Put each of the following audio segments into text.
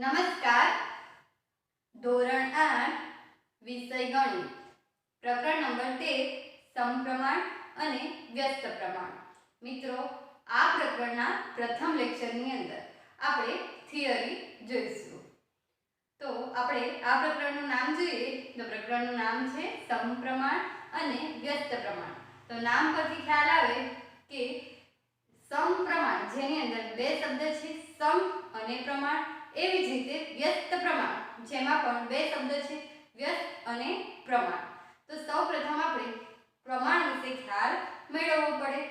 નમસ્કાર. ધોરણ 8 વિષય ગણિત પ્રકરણ નંબર 13 સમપ્રમાણ અને વ્યસ્ત પ્રમાણ. મિત્રો, આ પ્રકરણના પ્રથમ લેક્ચરની અંદર આપણે થિયરી જોઈશું. તો આપણે આ પ્રકરણનું નામ જોઈએ તો પ્રકરણનું નામ છે સમપ્રમાણ અને વ્યસ્ત પ્રમાણ. તો નામ પરથી ખ્યાલ આવે કે સમપ્રમાણ જેની અંદર બે શબ્દ છે, સમ અને પ્રમાણ. એવી જ રીતે વ્યસ્ત પ્રમાણ જેમાં પણ બે શબ્દ છે, વ્યસ્ત અને પ્રમાણ. તો સૌપ્રથમ આપણે પ્રમાણ વિશે ખ્યાલ મેળવવો પડે.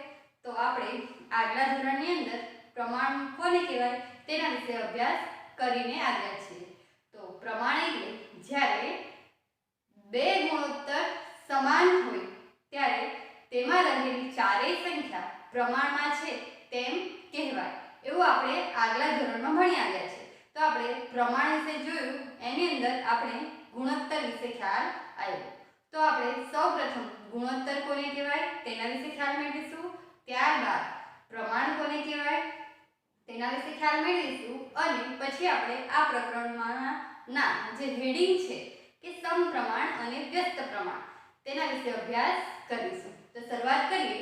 તો આપણે આગલા ધોરણની અંદર પ્રમાણ કોને કહેવાય તેના વિશે અભ્યાસ કરીને આવ્યા છીએ. તો પ્રમાણ એટલે જ્યારે બે ગુણોત્તર સમાન હોય ત્યારે તેમાં રહેલી ચારેય સંખ્યા પ્રમાણમાં છે તેમ કહેવાય. એવું આપણે આગલા ધોરણમાં ભણી આવ્યા છે. તો આપણે પ્રમાણ વિશે જોયું, એની અંદર આપણે ગુણોત્તર વિશે ખ્યાલ આવ્યો. તો આપણે સૌપ્રથમ ગુણોત્તર કોને કહેવાય તેના વિશે ખ્યાલ મેળવીશું. ત્યારબાદ પ્રમાણ કોને કહેવાય તેના વિશે ખ્યાલ મેળવીશું અને પછી આપણે આ પ્રકરણમાંના જે હેડિંગ છે કે સમપ્રમાણ અને વ્યસ્ત પ્રમાણ તેના વિશે અભ્યાસ કરીશું. તો શરૂઆત કરીએ.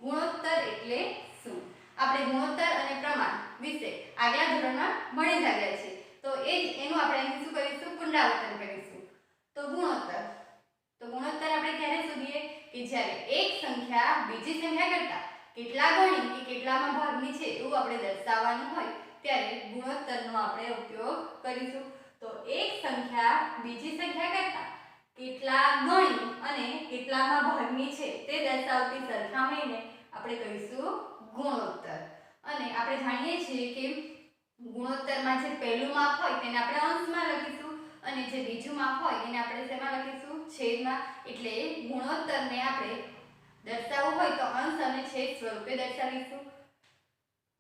ગુણોત્તર એટલે શું? આપણે ગુણોત્તર અને પ્રમાણ વિશે આગલા ધોરણમાં ભણી જ આવ્યા છે. તો એનું આપણે અહીં શું કરીશું? પુનરાવર્તન કરીશું. તો ગુણોત્તર આપણે ક્યારે શોધીએ કે જ્યારે એક સંખ્યા બીજી સંખ્યા કરતાં કેટલા ગણી કે કેટલામાં ભાગની છે એવું આપણે દર્શાવવાનું હોય ત્યારે ગુણોત્તરનો આપણે ઉપયોગ કરીશું. તો એક સંખ્યા બીજી સંખ્યા કરતાં કેટલા ગણી અને કેટલામાં ભાગની છે તે દર્શાવતી સરખામણીને આપણે કહીશું ગુણોત્તર. અને આપણે જાણીએ છીએ કે ગુણોત્તરમાં જે પહેલું માપ હોય તેને આપણે અંશમાં લખીશું અને જે બીજું માપ હોય એને આપણે શેમાં લખીશું? છેદમાં. એટલે ગુણોત્તરને આપણે દર્શાવવું હોય તો અંશ અને છેદ સ્વરૂપે દર્શાવીશું.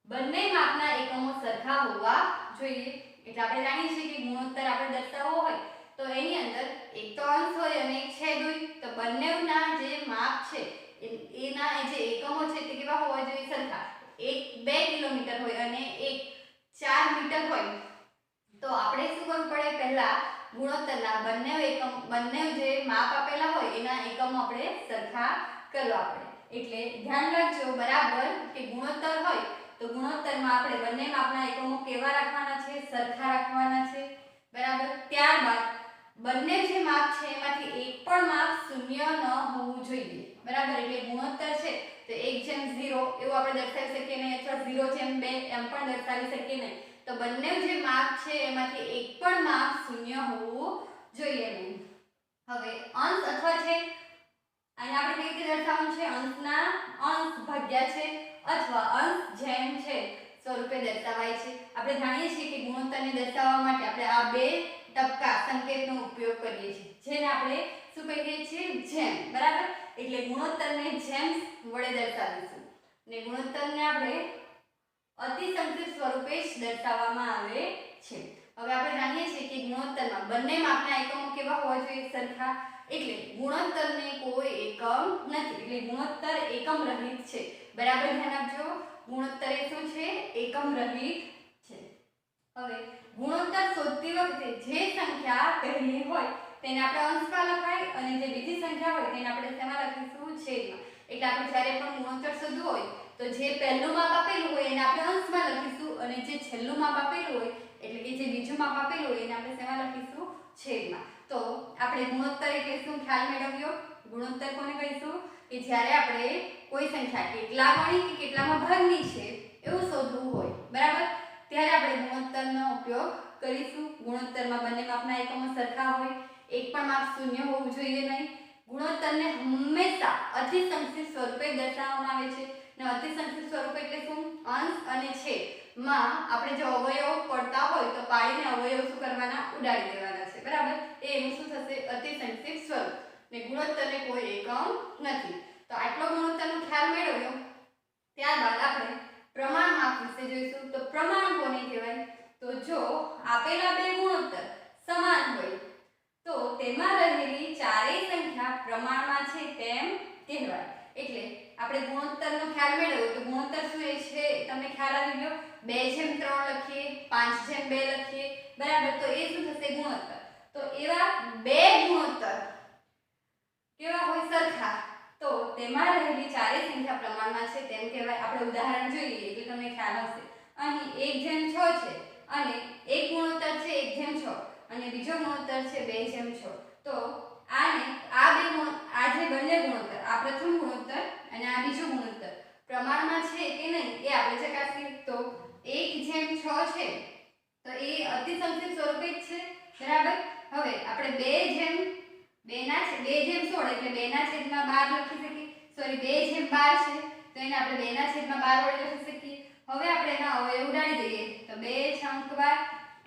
બંને માપના એકમો સરખા હોવા જોઈએ. એટલે આપણે જાણીએ છીએ કે ગુણોત્તર આપણે દર્શાવવો હોય તો એની અંદર એક તો અંશ હોય અને એક છેદ હોય. તો બંનેના જે માપ છે એના જે એકમો છે તે કેવા હોવા જોઈએ? સરખા. એક 2 કિલોમીટર હોય અને એક 4 મીટર હોય તો આપણે શું કરવું પડે? પહેલા ગુણોત્તરના બંને જે માપ આપેલા હોય એના એકમો આપણે સરખા કરવા પડે. એટલે ધ્યાન રાખજો બરાબર કે ગુણોત્તર હોય તો ગુણોત્તરમાં આપણે બંને માપના એકમો કેવા રાખવાના છે? સરખા રાખવાના છે. બરાબર. ત્યારબાદ બંને જે માપ છે એમાંથી એક પણ માપ શૂન્ય ન હોવું જોઈએ. બરાબર. એટલે ગુણોત્તર છે તો 1:0 એવું આપણે દર્શાવી શકીએ નહીં અથવા 0:2 એમ પણ દર્શાવી શકીએ નહીં. તો બંને જે માપ છે એમાંથી એક પણ માપ શૂન્ય હોવું જોઈએ નહીં. હવે અંશ અથવા છેદ આને આપણે કઈ રીતે દર્શાવવાનું છે? અંશના અંશ ભાગ્યા છે અથવા અંશ જેમ છે સ્વરૂપે દર્શાવાય છે. આપણે જાણીએ છીએ કે ગુણોત્તરને દર્શાવવા માટે આપણે આ બે ટપકા સંકેતનો ઉપયોગ કરીએ છીએ જેને આપણે શું કહીએ છીએ? જેમ. બરાબર. એટલે ગુણોત્તરને જેમ વડે દર્શાવીશું ને ગુણોત્તરને આપણે અતિ સંક્ષિપ્ત સ્વરૂપે જ દર્શાવવામાં આવે છે. હવે આપણે જાણીએ છીએ કે ગુણોત્તરમાં બંને માપના એકમો કેવા હોવા જોઈએ? સરખા. એટલે ગુણોત્તરને કોઈ એકમ નથી. એટલે ગુણોત્તર એકમ રહિત છે. બરાબર ધ્યાન આપજો. ગુણોત્તર એ શું છે? એકમ રહિત છે. હવે ગુણોત્તર શોધતી વખતે જે સંખ્યા પહેલી હોય તેને આપણે અંશમાં લખાય અને જે બીજી સંખ્યા હોય તેને આપણે શેમાં લખીશું? છેદમાં. એટલે આપણે જ્યારે પણ ગુણોત્તર શોધવું હોય તો જે પહેલું માપ આપેલું હોય એને આપણે અંશમાં લખીશું અને જે છેલ્લું માપ આપેલું હોય એટલે કે જે બીજું માપ આપેલું હોય એને આપણે શેમાં લખીશું? છેદમાં. તો આપણે ગુણોત્તર એટલે શું ખ્યાલ મેળવ્યો? ગુણોત્તર કોને કહીશું? કે જ્યારે આપણે કોઈ સંખ્યા કેટલા ગણી કે કેટલામાં ભાગની છે એવું શોધવું હોય. બરાબર. ત્યારે આપણે ગુણોત્તરનો ઉપયોગ કરીશું. ગુણોત્તરમાં બંને માપના એકમો સરખા હોય, એક પણ માપ શૂન્ય હોવું જોઈએ નહીં. ગુણોત્તરને હંમેશા અતિ સંક્ષિપ્ત સ્વરૂપે દર્શાવવામાં આવે છે. ને અતિ સંક્ષિપ્ત સ્વરૂપ એટલે શું? અંશ અને છેદમાં આપણે જો અવયવ પડતા હોય તો પાડીને અવયવ શું કરવાના? ઉડાડી દેવાના છે. બરાબર. એનું શું થશે? અતિ સંક્ષિપ્ત સ્વરૂપ. ને ગુણોત્તરને કોઈ એકમ નથી. તો આટલો ગુણોત્તરનો ખ્યાલ મેળવ્યો. ત્યારબાદ આપણે પ્રમાણ માપ વિશે જોઈશું. તો પ્રમાણ કોને કહેવાય? તો જો આપેલા બે ગુણોત્તર સમાન હોય તો તેમાં રહેલી ચારેય સંખ્યા પ્રમાણમાં છે તેમ કહેવાય. એટલે આપણે ગુણોત્તરનો ખ્યાલ મેળવ્યો તો ગુણોત્તર શું છે તમને ખ્યાલ આવી ગયો? 2/3 લખીએ, 5/2 લખીએ, બરાબર. તો એ શું થશે? ગુણોત્તર. તો એવા બે ગુણોત્તર કેવા હોય? સરખા. તો તેમાં રહેલી ચારેય સંખ્યા પ્રમાણમાં છે તેમ કહેવાય. આપણે ઉદાહરણ જોઈએ એટલે તમને ખ્યાલ આવશે. અહીં 1/6 છે અને એક ગુણોત્તર છે 1/6 અને બીજો ગુણોત્તર છે 2/6. તો આને આ જે બંને ગુણોત્તર, આ પ્રથમ ગુણોત્તર અને આ બીજો ગુણોત્તર પ્રમાણમાં છે કે નહીં એ આપણે ચકાસીએ. તો 1/6 છે તો એ અતિ સંક્ષિપ્ત સ્વરૂપે જ છે, બરાબર. હવે આપણે 2/16 એટલે 2/12 લખી શકીએ. સોરી 2/12 છે તો એને આપણે 2/12 વડે લખી શકીએ. હવે આપણે એના અવયવ ઉડાડી દઈએ તો 2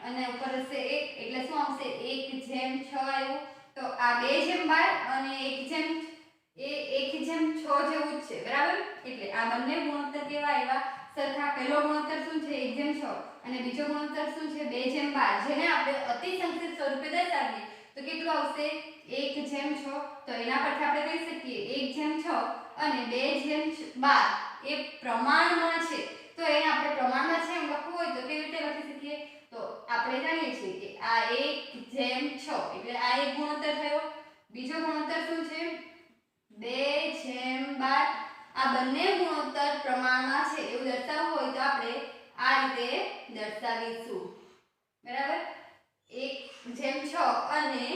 અને ઉપર હશે 1 એટલે શું આવશે? 1/6 આવ્યું. તો આ 2/12 અને 1/6 જેવું જ છે, બરાબર. એટલે આ બંને ગુણોત્તર કેવા આવ્યા? સરખા. પહેલો ગુણોત્તર શું છે? 1/6 અને બીજો ગુણોત્તર શું છે? 2/12. જેને આપણે અતિ સંક્ષિપ્ત સ્વરૂપે દર્શાવીએ તો કેટલું આવશે? 1/6. તો એના પરથી આપણે કહી શકીએ 1/6 અને 2/12 એ પ્રમાણમાં છે. તો એને આપણે પ્રમાણમાં છે એમ લખવું હોય તો કેવી રીતે લખી શકીએ? તો આપણે જાણીએ છીએ કે આ 1/6 એટલે આ એક ગુણોત્તર થયો. બીજો ગુણોત્તર શું છે? 2/12. આ બંને ગુણોત્તર પ્રમાણમાં છે એવું દર્શાવવું હોય તો આપણે આ રીતે દર્શાવીશું, બરાબર. 1/6 અને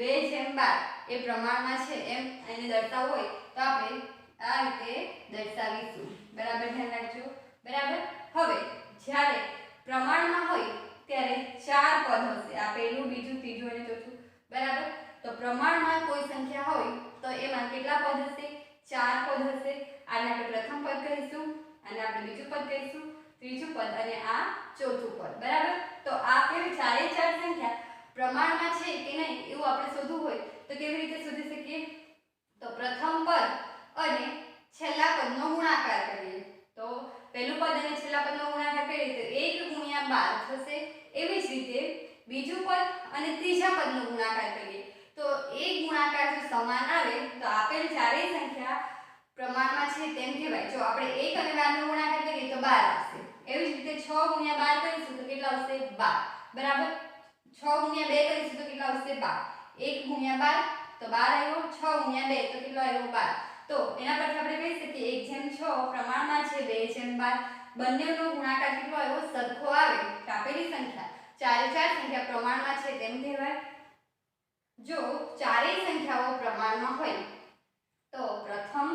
2/12 એ પ્રમાણમાં છે એમ એને દર્શાવવું હોય તો આપણે આ રીતે દર્શાવીશું, બરાબર. ધ્યાન રાખજો, બરાબર. હવે જ્યારે પ્રમાણમાં હોય ત્યારે ચાર પદ હશે. આ પહેલું, બીજું, ત્રીજું અને ચોથું, બરાબર. તો પ્રમાણમાં કોઈ સંખ્યા હોય તો એમાં કેટલા પદ હશે? 4 પદ હશે. આને આપણે પ્રથમ પદ કહીશું, આને આપણે બીજું પદ કહીશું, ત્રીજું પદ અને આ ચોથું પદ, બરાબર. તો આ કેવી ચારે ચાર સંખ્યા પ્રમાણમાં છે કે નહીં એવું આપણે શોધવું હોય તો કેવી રીતે શોધી શકીએ? તો પ્રથમ પદ અને છેલ્લા પદનો ગુણાકાર કરીએ. તો પહેલું પદ અને છેલ્લા પદનો ગુણાકાર કરીએ તો 1/12 થશે. એવી જ રીતે બીજું પદ અને ત્રીજા પદનો ગુણાકાર કરીએ તો એક ગુણાકાર જો સમાન આવે તો આપેલ ચારેય સંખ્યા પ્રમાણમાં છે તેમ કહેવાય. જો આપણે 1 અને 12 નો ગુણાકાર કરીએ તો 12 આવશે. એવી જ રીતે 6 × 12 કરીશું તો કેટલા આવશે? 12, બરાબર. 6 × 2 કરીશું તો કેટલા આવશે? 12. 1 × 12 તો 12 આવ્યો. 6 × 2 તો કેટલો આવ્યો? 12. તો એના પરથી આપણે કહી શકીએ 1/6 પ્રમાણમાં છે 2/12. બંનેનો ગુણાકાર કેટલો આવ્યો? સરખો આવે. આપેલી સંખ્યા ચારે ચાર સંખ્યા પ્રમાણમાં છે તેમ કહેવાય. જો ચારેય સંખ્યાઓ પ્રમાણમાં હોય તો પ્રથમ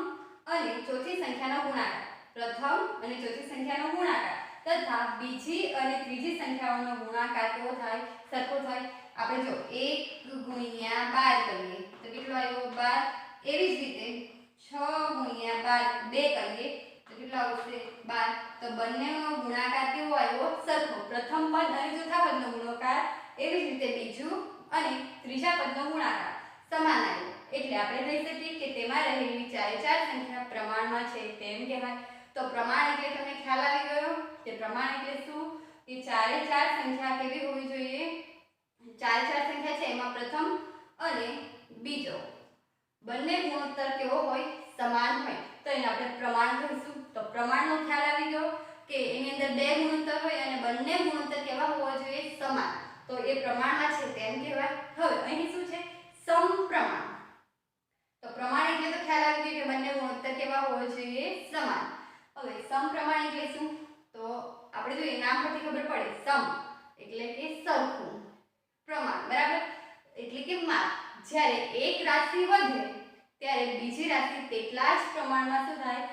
અને ચોથી સંખ્યાનો ગુણાકાર તથા બીજી અને ત્રીજી સંખ્યાઓનો ગુણાકાર કેવો થાય? સરખો થાય. આપણે જો 1 × 12 કરીએ તો કેટલો આવ્યો? 12. એવી જ રીતે 6 × 12 કરીએ તો કેટલો આવશે? 12. તો બંનેનો ગુણાકાર કેવો આવ્યો? સરખો. પ્રથમ પદ અને ચોથા પદનો ગુણાકાર, એવી જ રીતે બીજું અને ત્રીજા પદનો ગુણાકાર સમાન આવ્યો. એટલે આપણે કહી શકીએ કે તેમાં રહેલી ચારે ચાર સંખ્યા પ્રમાણમાં છે તેમ કહેવાય. તો પ્રમાણ એટલે તમને ખ્યાલ આવી ગયો કે પ્રમાણ એટલે શું? કે ચારે ચાર સંખ્યા કેવી હોવી જોઈએ? ચારે ચાર સંખ્યા છે એમાં પ્રથમ અને બીજો બંને ગુણોત્તર કેવો હોય? સમાન હોય. તો એને આપણે પ્રમાણ કહીશું. તો પ્રમાણનો ખ્યાલ આવી ગયો કે એની અંદર બે ગુણોત્તર હોય અને બંને ગુણોત્તર કેવા હોવા જોઈએ? સમાન. તો એ પ્રમાણમાં છે તેમ કહેવાય. હવે અહીં શું છે? સમપ્રમાણ. તો પ્રમાણ એટલે તો ખ્યાલ આવી ગયો કે બંને ગુણોત્તર કેવા હોવા જોઈએ? સમાન. હવે સમપ્રમાણ એટલે શું? તો આપણે જોઈએ નામ પરથી ખબર પડે. સમ એટલે કે સરખું, પ્રમાણ બરાબર એટલે કે માપ. જ્યારે એક રાશિ વધે ત્યારે બીજી રાશિ તેટલા જ પ્રમાણમાં શું થાય?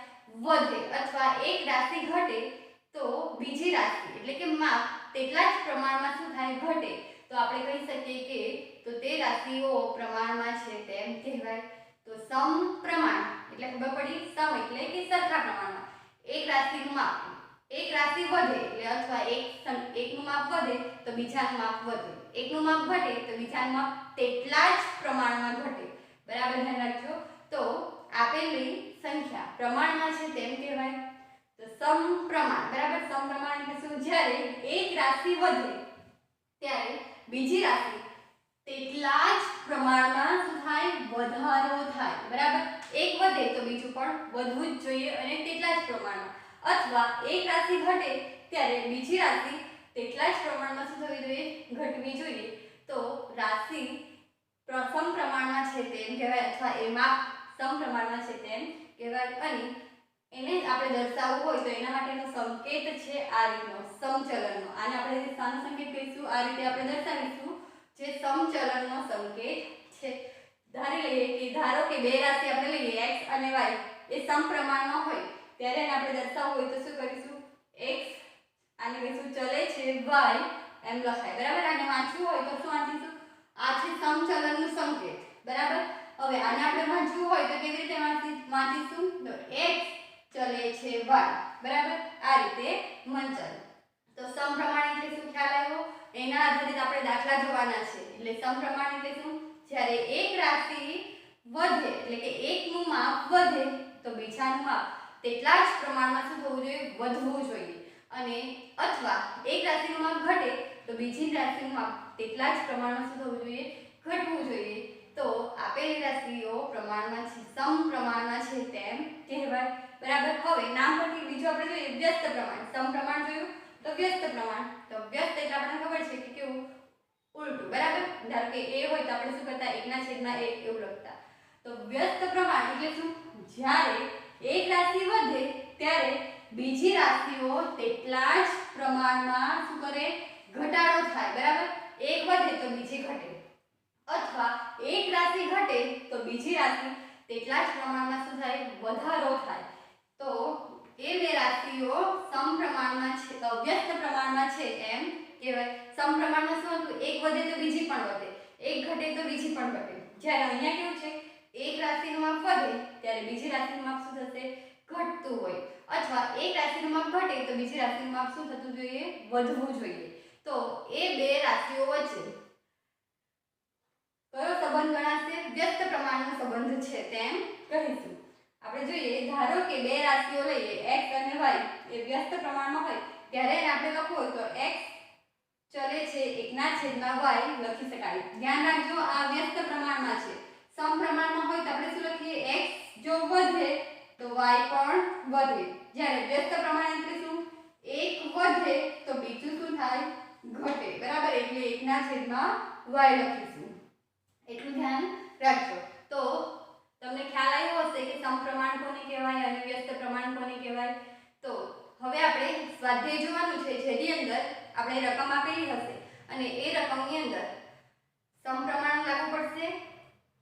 વધે. અથવા એક રાશિ ઘટે તો બીજી રાશિ એટલે કે માપ તેટલા જ પ્રમાણમાં શું થાય? ઘટે. તો આપણે કહી શકીએ કે તો તે રાશિઓ પ્રમાણમાં છે તેમ કહેવાય. તો સમપ્રમાણ એટલે ખબર પડી. સમ એટલે કે સરખા પ્રમાણમાં. એક રાશિનું માપ, એક રાશિ વધે એટલે અથવા એકનું માપ વધે તો બીજાનું માપ વધે. એકનું માપ ઘટે તો બીજાનું માપ તેટલા જ પ્રમાણમાં ઘટે. બરાબર ધ્યાન રાખજો. તો આપેલી સંખ્યા પ્રમાણમાં છે તેમ કહેવાય. તો સમપ્રમાણ, બરાબર. સમપ્રમાણ એટલે શું? જ્યારે એક રાશિ વધે ત્યારે બીજી રાશિ તેટલા જ પ્રમાણમાં શું થાય? વધારો થાય. બરાબર. એક વધે તો બીજું પણ વધવું જ જોઈએ અને તેટલા જ પ્રમાણમાં. અથવા એક રાશિ ઘટે ત્યારે બીજી રાશિ તેટલા જ પ્રમાણમાં શું થવી જોઈએ, ઘટવી જોઈએ. તો રાશિ સમપ્રમાણમાં છે તેમ કહેવાય અથવા એમાં સમપ્રમાણમાં છે તેમ કહેવાય. અને એને આપણે દર્શાવવું હોય તો એના માટેનો સંકેત છે આ રીતનો સમચલનનો. આને આપણે સ્થાન સંકેત કહીશું. આ રીતે આપણે દર્શાવીશું જે સમચલનનો સંકેત છે. ધારો કે બે રાશિ આપણે લઈએ x અને y એ સમપ્રમાણમાં હોય ત્યારે એને આપણે દર્શાવવું હોય તો શું કરીશું, x આને કહીશું ચલે છે, y એમ લખાય. બરાબર. આને વાંચવું હોય તો શું વાંચીશું, આ છે સમચલનનું સંકેત. બરાબર. હવે આને આપણે વાંચવું હોય તો કેવી રીતે વાંચીશું, તો x ચલે છે y. બરાબર. આ રીતે મંચન. તો સમપ્રમાણ એટલે શું, ખ્યાલ આવ્યો? એના આધારિત આપણે દાખલા જોવાના છે. એટલે સમપ્રમાણ એટલે શું, જ્યારે એક રાશિ વધે એટલે કે એકનું માપ વધે તો બીજાનું માપ તેટલા જ પ્રમાણમાં શું થવું જોઈએ, વધવું જોઈએ. અને અથવા એક રાશિનું માપ ઘટે તો બીજી રાશિનું માપ તેટલા જ પ્રમાણમાં શું થવું જોઈએ, ઘટવું જોઈએ. તો આપેલી રાશિઓ પ્રમાણમાં છે, સમપ્રમાણમાં છે તેમ કહેવાય. બરાબર. હવે નામ પરથી બીજું આપણે જોઈએ વ્યસ્ત પ્રમાણ. સમપ્રમાણ જોયું તો વ્યસ્ત પ્રમાણ. તો વ્યસ્ત એટલે આપણને ખબર છે કે કેવું, ઉલટું. બરાબર. ધારો કે a હોય તો આપણે શું કરતા, 1/1 એવું લખતા. તો વ્યસ્ત પ્રમાણ એટલે શું, જ્યારે એક રાશિ વધે ત્યારે બીજી રાશિઓ તેટલા જ પ્રમાણમાં શું કરે, ઘટાડો થાય. બરાબર. એક વધે તો બીજી ઘટે અથવા એક રાશિ ઘટે તો બીજી રાશિ તેટલા જ પ્રમાણમાં શું થાય, વધારો થાય. તો એ બે રાશિઓ સમપ્રમાણમાં છે, વ્યસ્ત પ્રમાણમાં છે એમ કહેવાય. સમપ્રમાણમાં શું હતું, એક વધે તો બીજી પણ વધે, એક ઘટે તો બીજી પણ ઘટે. જ્યારે અહીંયા કેવું છે, એક રાશિનું માપ વધે ત્યારે બીજી રાશિનું માપ શું થશે, ઘટતું હોય. અથવા એક રાશિનું માપ ઘટે તો બીજી રાશિનું માપ શું થતું જોઈએ, વધવું જોઈએ. તો એ બે રાશિઓ વચ્ચે કયો સંબંધ ગણાશે, વ્યસ્ત પ્રમાણનો સંબંધ છે તેમ કહીશું. આપણે જોઈએ, ધારો કે બે રાશિઓ લઈએ x અને y એ વ્યસ્ત પ્રમાણમાં હોય ત્યારે આપણે લખવું હોય તો x ચલે છે 1/y લખી શકાય. ધ્યાન રાખજો આ વ્યસ્ત પ્રમાણમાં છે. સમપ્રમાણમાં હોય તો આપણે શું લખીએ, x જો વધે તો y પણ વધે. જ્યારે વ્યસ્ત પ્રમાણ એટલે શું, એક વધે તો બીજું શું થાય, ઘટે. બરાબર. એટલે 1/y લખીશું. એટલું ધ્યાન રાખજો. તો તમને ખ્યાલ આવ્યો હશે કે સમપ્રમાણ કોને કહેવાય અને વ્યસ્ત પ્રમાણ કોને કહેવાય. તો હવે આપણે સ્વાધ્યાય જોવાનું છે જેની અંદર આપણે રકમ આપેલી હશે અને એ રકમની અંદર સમપ્રમાણ લાગુ પડશે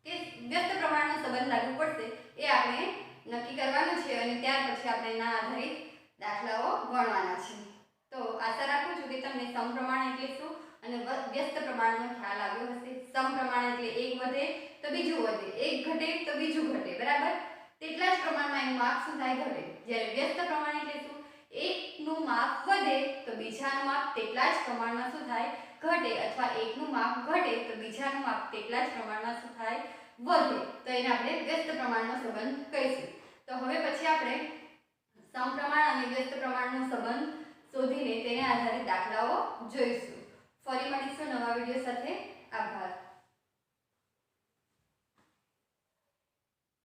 કે વ્યસ્ત પ્રમાણનો સંબંધ લાગુ પડશે એ આપણે નક્કી કરવાનું છે અને ત્યાર પછી આપણે એના આધારિત દાખલાઓ ગણવાના છે. તો આશા રાખું છું કે તમને સમપ્રમાણ એટલે શું અને વ્યસ્ત પ્રમાણનો ખ્યાલ આવ્યો હશે. સમપ્રમાણ એટલે એક વધે તો બીજું વધે, એક ઘટે તો બીજું ઘટે. બરાબર. તેટલા જ પ્રમાણમાં એનું માપ શું થાય, ઘટે. જ્યારે વ્યસ્ત પ્રમાણ એટલે શું, એકનું માપ વધે તો બીજાનું માપ તેટલા જ પ્રમાણમાં શું થાય, ઘટે. અથવા એકનું માપ ઘટે તો બીજાનું માપ તેટલા જ પ્રમાણમાં શું થાય, વધે. તો એને આપણે વ્યસ્ત પ્રમાણનો સંબંધ કહીશું. તો હવે પછી આપણે સમપ્રમાણ અને વ્યસ્ત પ્રમાણનો સંબંધ શોધીને તેને આધારિત દાખલાઓ જોઈશું. ફરી મળીશું નવા વિડીયો સાથે. આભાર.